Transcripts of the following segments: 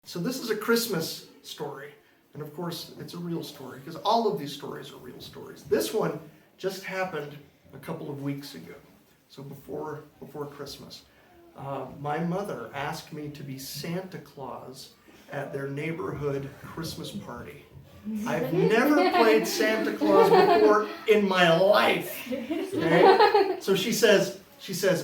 So this is a Christmas story. And of course, it's a real story because all of these stories are real stories. This one just happened a couple of weeks ago. So before Christmas. My mother asked me to be Santa Claus at their neighborhood Christmas party. I've never played Santa Claus before in my life. Okay? So she says,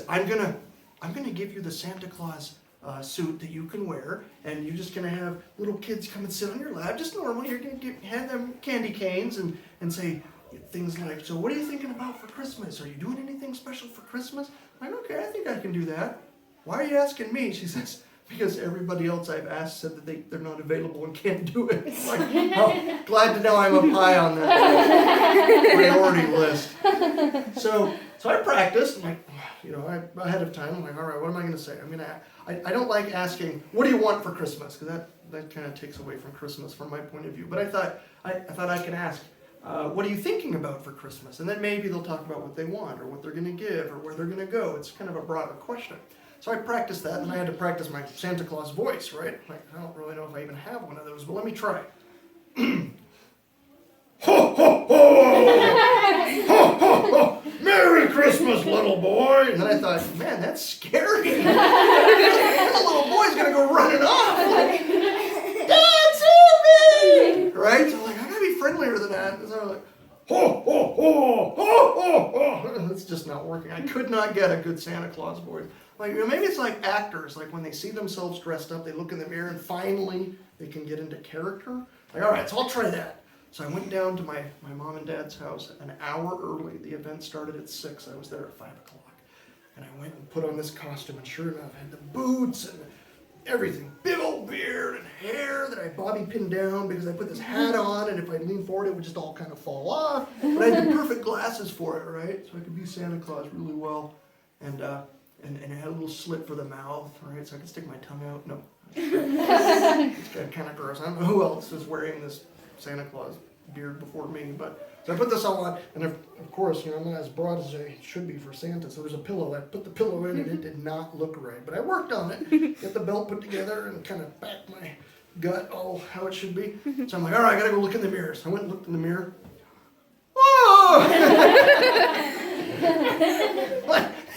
I'm gonna give you the Santa Claus suit that you can wear, and you're just gonna have little kids come and sit on your lap, just normal. You're gonna hand them candy canes and say things like, so what are you thinking about for Christmas? Are you doing anything special for Christmas? I'm like, okay, I think I can do that. Why are you asking me? She says, because everybody else I've asked said that they're not available and can't do it. It's like, oh, glad to know I'm up high on that priority list. So I practiced. I'm like, ahead of time. I'm like, all right, what am I going to say? I don't like asking, what do you want for Christmas? Because that kind of takes away from Christmas from my point of view. But I thought I can ask, what are you thinking about for Christmas? And then maybe they'll talk about what they want or what they're going to give or where they're going to go. It's kind of a broader question. So I practiced that, and I had to practice my Santa Claus voice, right? Like, I don't really know if I even have one of those, but let me try. Ho, ho, ho! Ho, ho, ho! Merry Christmas, little boy! And then I thought, man, that's scary. The little boy's going to go running off. Like, Dad, save me! Right? So I'm like, I got to be friendlier than that. So I was like, ho, ho, ho! Ho, ho, ho! It's just not working. I could not get a good Santa Claus voice. Like, maybe it's like actors, like when they see themselves dressed up, they look in the mirror and finally they can get into character. Like, all right, so I'll try that. So I went down to my mom and dad's house an hour early. The event started at 6. I was there at 5 o'clock. And I went and put on this costume, and sure enough, I had the boots and everything. Big old beard and hair that I bobby pinned down because I put this hat on, and if I leaned forward, it would just all kind of fall off. But I had the perfect glasses for it, right? So I could be Santa Claus really well. And it had a little slit for the mouth, right? So I could stick my tongue out. No. It's kind of gross. I don't know who else is wearing this Santa Claus beard before me, but so I put this all on, and of course, I'm not as broad as I should be for Santa, so there's a pillow. I put the pillow in, and it did not look right, but I worked on it. Get the belt put together and kind of back my gut all how it should be. So I'm like, all right, I gotta go look in the mirror. So I went and looked in the mirror. Oh!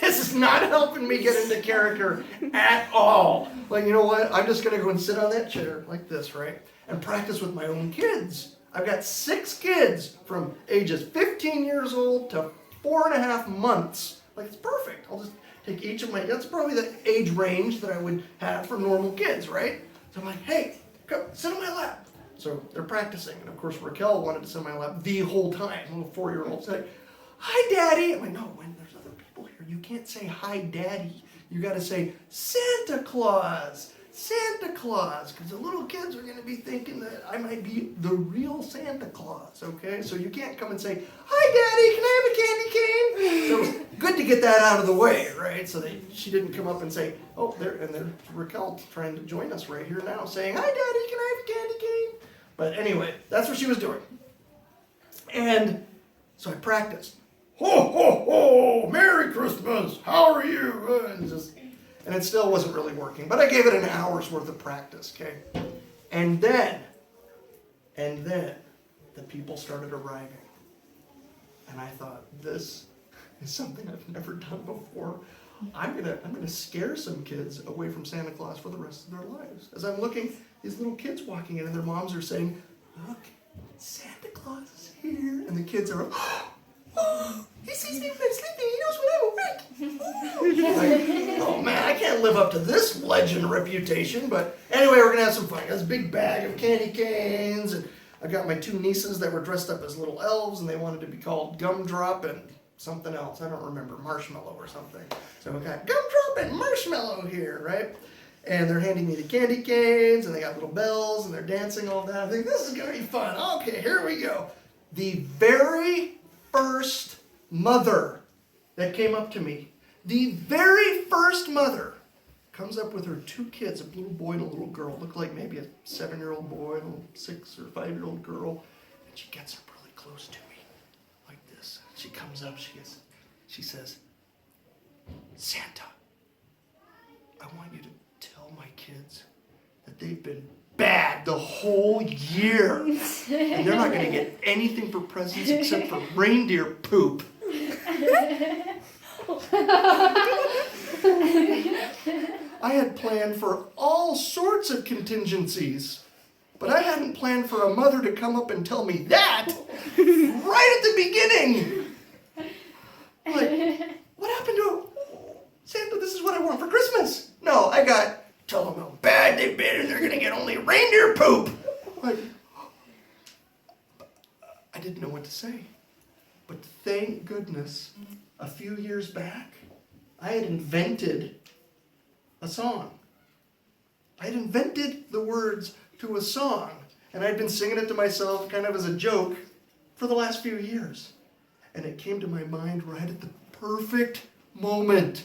This is not helping me get into character at all. Like, you know what? I'm just going to go and sit on that chair like this, right? And practice with my own kids. I've got 6 kids from ages 15 years old to 4.5 months. Like, it's perfect. I'll just take each of that's probably the age range that I would have for normal kids, right? So I'm like, hey, come sit on my lap. So they're practicing. And of course, Raquel wanted to sit on my lap the whole time. Little 4-year-old said, hi, Daddy. I'm like, no, when there's other people here, you can't say hi, Daddy. You got to say Santa Claus, Santa Claus, because the little kids are going to be thinking that I might be the real Santa Claus, okay? So you can't come and say, hi, Daddy, can I have a candy cane? So it was good to get that out of the way, right? So she didn't come up and say, oh, there's Raquel trying to join us right here now, saying, hi, Daddy, can I have a candy cane? But anyway, that's what she was doing. And so I practiced. Ho, ho, ho, Merry Christmas, how are you? And it still wasn't really working, but I gave it an hour's worth of practice, okay? And then the people started arriving. And I thought, this is something I've never done before. I'm gonna scare some kids away from Santa Claus for the rest of their lives. As I'm looking, these little kids walking in, and their moms are saying, look, Santa Claus is here. And the kids are, oh, he sees me when I'm sleeping. He knows when I'm awake. Like, oh man, I can't live up to this legend reputation. But anyway, we're gonna have some fun. I got this big bag of candy canes, and I got my 2 nieces that were dressed up as little elves, and they wanted to be called Gumdrop and something else. I don't remember, Marshmallow or something. So we got Gumdrop and Marshmallow here, right? And they're handing me the candy canes, and they got little bells, and they're dancing all that. I think this is gonna be fun. Okay, here we go. The very first mother that came up to me, the very first mother, comes up with her 2 kids, a little boy and a little girl, look like maybe a 7-year-old boy and a 6 or 5-year-old girl, and she gets up really close to me, like this. She comes up, she says, Santa, I want you to tell my kids that they've been bad the whole year. And they're not going to get anything for presents except for reindeer poop. I had planned for all sorts of contingencies, but I hadn't planned for a mother to come up and tell me that right at the beginning. Like, what happened to Santa? This is what I want for Christmas. No, I got, tell them how bad they've been and they're going to get only reindeer poop. Like, I didn't know what to say. But thank goodness, a few years back, I had invented a song. I had invented the words to a song, and I'd been singing it to myself kind of as a joke for the last few years. And it came to my mind right at the perfect moment,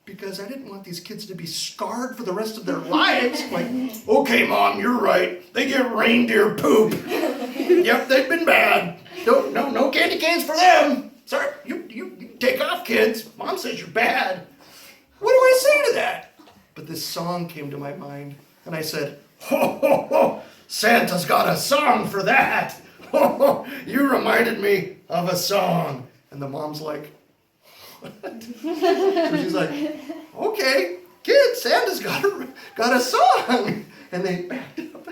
because I didn't want these kids to be scarred for the rest of their lives. Like, okay, Mom, you're right. They get reindeer poop. Yep, they've been bad. No candy canes for them. Sorry, you take off, kids. Mom says you're bad. What do I say to that? But this song came to my mind, and I said, ho, ho, ho, Santa's got a song for that. Ho, ho, you reminded me of a song. And the mom's like, what? So she's like, okay, kids, Santa's got a song. And they backed up.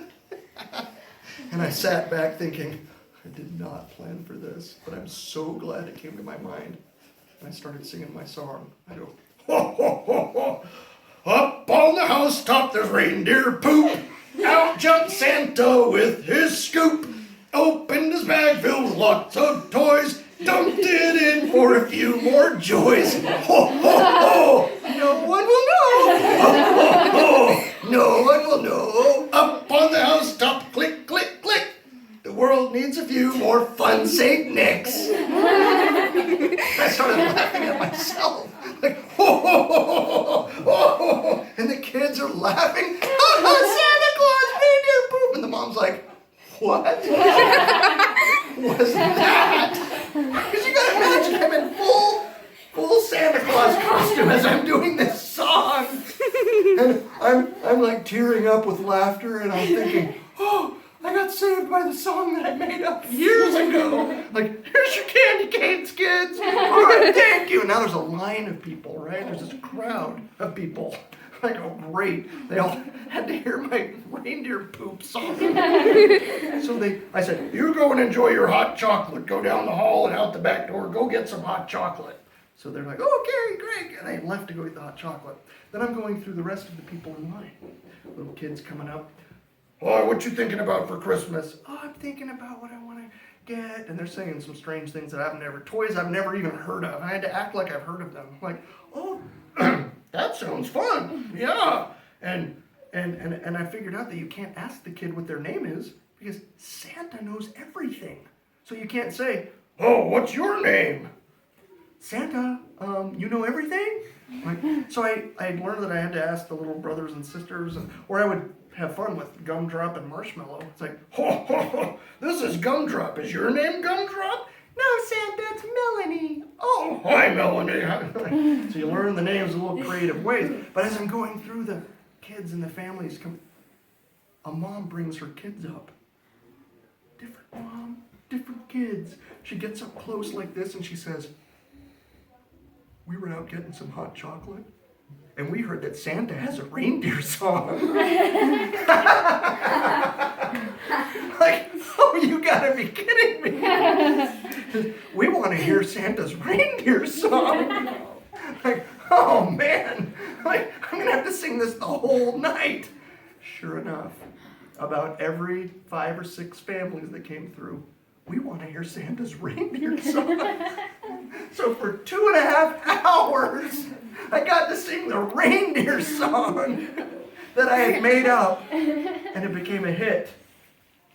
And I sat back thinking, I did not plan for this, but I'm so glad it came to my mind. And I started singing my song. I go, ho, ho, ho, ho. Up on the housetop there's reindeer poop. Out jumped Santa with his scoop. Opened his bag filled with lots of toys. Dumped it in for a few more joys. Ho, ho, ho. No one will know. Ho, ho, ho. No one will know. Up on the housetop, click, click, click. The world needs a few more fun Saint Nicks. I started laughing at myself. Like, ho, ho, ho, ho, ho, ho. And the kids are laughing. Santa Claus, reindeer poop. And the mom's like, what was that? Because you gotta imagine I'm in full Santa Claus costume as I'm doing this song. And I'm like tearing up with laughter, and I'm thinking, oh, I got saved by the song that I made up years ago. Like, here's your candy canes, kids. All right, thank you. And now there's a line of people, right? There's this crowd of people. I go, great. They all had to hear my reindeer poop song. So I said, you go and enjoy your hot chocolate. Go down the hall and out the back door. Go get some hot chocolate. So they're like, okay, great. And I left to go get the hot chocolate. Then I'm going through the rest of the people in line. Little kids coming up. Oh, what you thinking about for Christmas? Oh, I'm thinking about what I want to get. And they're saying some strange things that toys I've never even heard of. I had to act like I've heard of them. I'm like, oh, that sounds fun. Yeah. And I figured out that you can't ask the kid what their name is because Santa knows everything. So you can't say, oh, what's your name? Santa, you know everything? Like, so I learned that I had to ask the little brothers and sisters, or I would have fun with Gumdrop and Marshmallow. It's like, ho, ho, ho, this is Gumdrop. Is your name Gumdrop? No, Santa, it's Melanie. Oh, hi, Melanie. So you learn the names in little creative ways. But as I'm going through the kids and the families, a mom brings her kids up. Different mom, different kids. She gets up close like this and she says, we were out getting some hot chocolate, and we heard that Santa has a reindeer song. Like, oh, you gotta be kidding me. We want to hear Santa's reindeer song. Like, oh man, like, I'm gonna have to sing this the whole night. Sure enough, about every 5 or 6 families that came through, we want to hear Santa's reindeer song. So for 2.5 hours, I got to sing the reindeer song that I had made up, and it became a hit.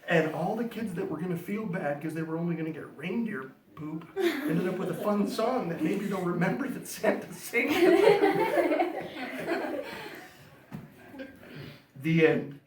And all the kids that were going to feel bad because they were only going to get reindeer poop ended up with a fun song that maybe they'll remember that Santa sang. The end.